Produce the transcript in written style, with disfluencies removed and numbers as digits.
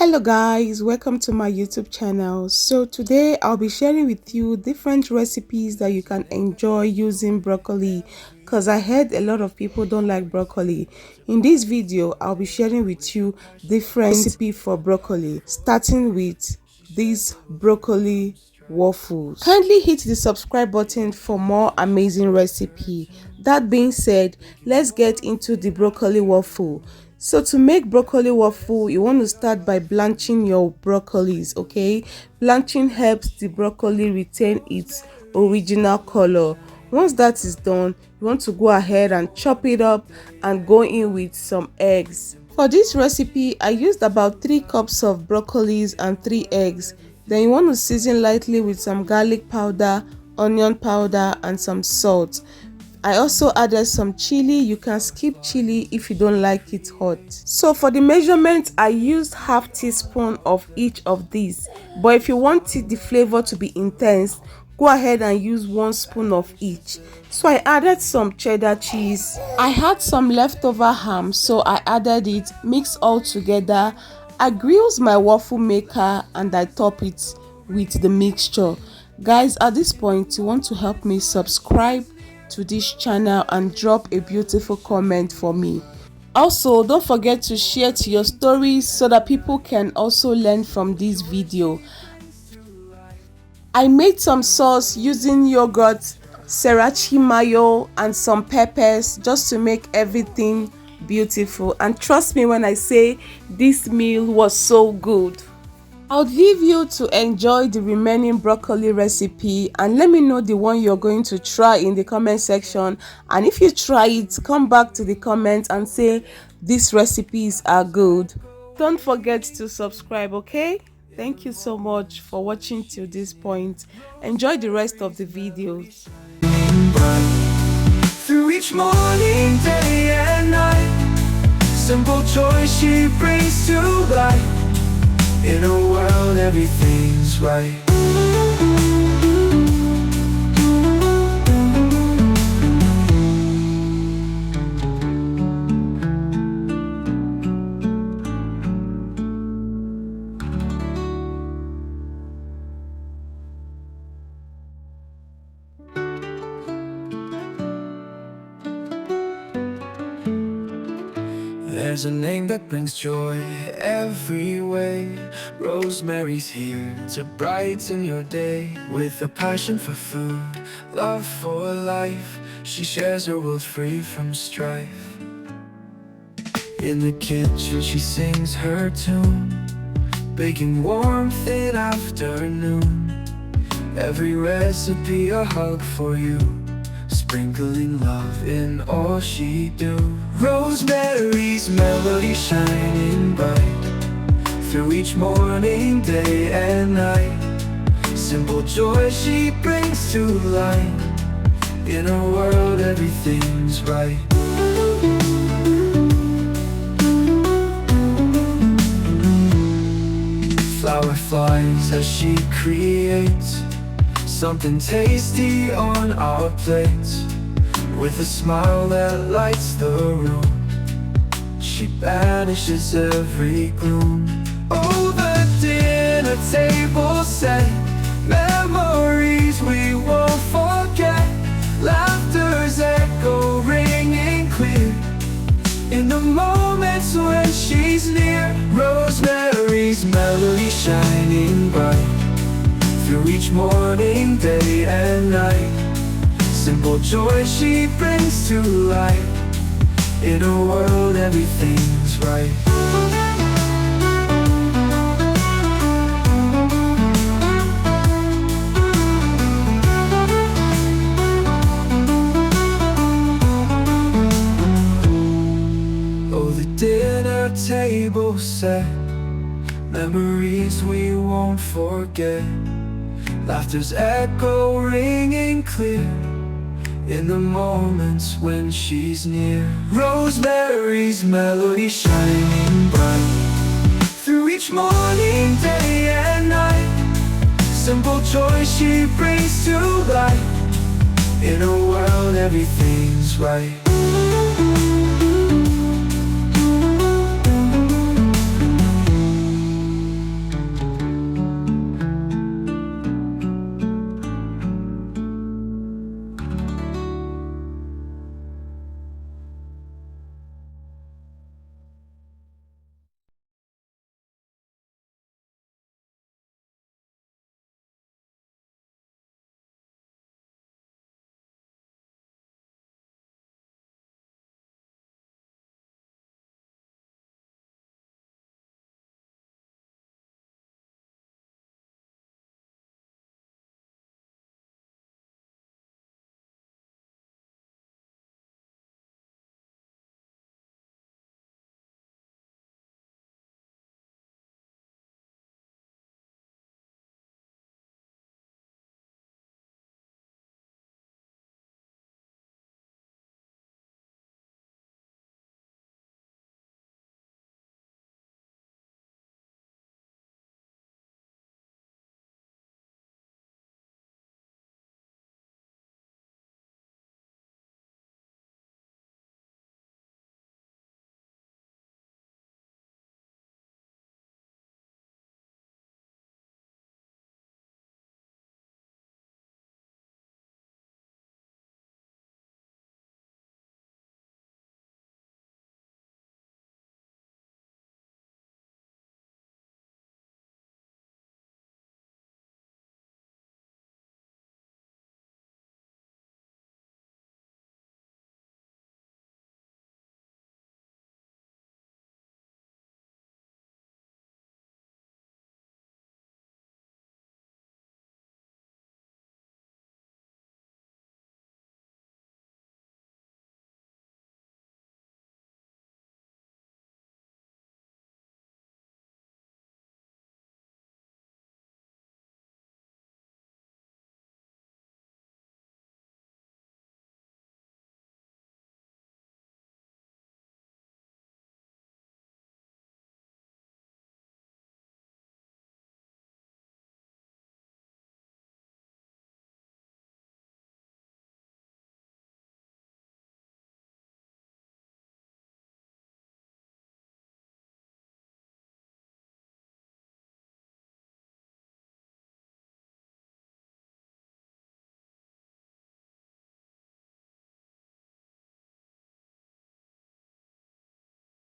Hello guys, welcome to my YouTube channel. So today I'll be sharing with you different recipes that you can enjoy using broccoli, because I heard a lot of people don't like broccoli. In this video I'll be sharing with you different recipe for broccoli, starting with these broccoli waffles. Kindly hit the subscribe button for more amazing recipe. That being said, let's get into the broccoli waffle. So to make broccoli waffle, you want to start by blanching your broccolis, okay? Blanching helps the broccoli retain its original color. Once that is done, you want to go ahead and chop it up and go in with some eggs. For this recipe, I used about 3 cups of broccolis and 3 eggs. Then you want to season lightly with some garlic powder, onion powder and some salt. I also added some chili. You can skip chili if you don't like it hot. So for the measurement, I used half teaspoon of each of these, but if you want the flavor to be intense, go ahead and use 1 spoon of each. So I added some cheddar cheese. I had some leftover ham, so I added it, mix all together. I grilled my waffle maker and I top it with the mixture. Guys, at this point you want to help me subscribe to this channel and drop a beautiful comment for me. Also, don't forget to share to your stories so that people can also learn from this video. I made some sauce using yogurt, sriracha mayo and some peppers just to make everything beautiful, and trust me when I say this meal was so good. I'll leave you to enjoy the remaining broccoli recipe and let me know the one you're going to try in the comment section. And if you try it, come back to the comments and say these recipes are good. Don't forget to subscribe, okay? Thank you so much for watching till this point. Enjoy the rest of the videos. Through each morning, day and night, simple joy she brings to life. In a world, everything's right. There's a name that brings joy every way. Rosemary's here to brighten your day. With a passion for food, love for life, she shares her world free from strife. In the kitchen she sings her tune, baking warmth in afternoon. Every recipe a hug for you, sprinkling love in all she do. Rosemary's melody shining bright, through each morning, day and night. Simple joy she brings to light. In a world, everything's right. Flower flies as she creates something tasty on our plates. With a smile that lights the room, she banishes every gloom. Oh, the dinner table set, memories we won't forget. Laughter's echo ringing clear in the moments when she's near. Rosemary's melody shining bright, through each morning, day and night. Simple joy she brings to life. In a world, everything's right. Oh, the dinner table set, memories we won't forget. Laughter's echo ringing clear in the moments when she's near. Rosemary's melody shining bright, through each morning, day and night. Simple joy she brings to life. In a world, everything's right.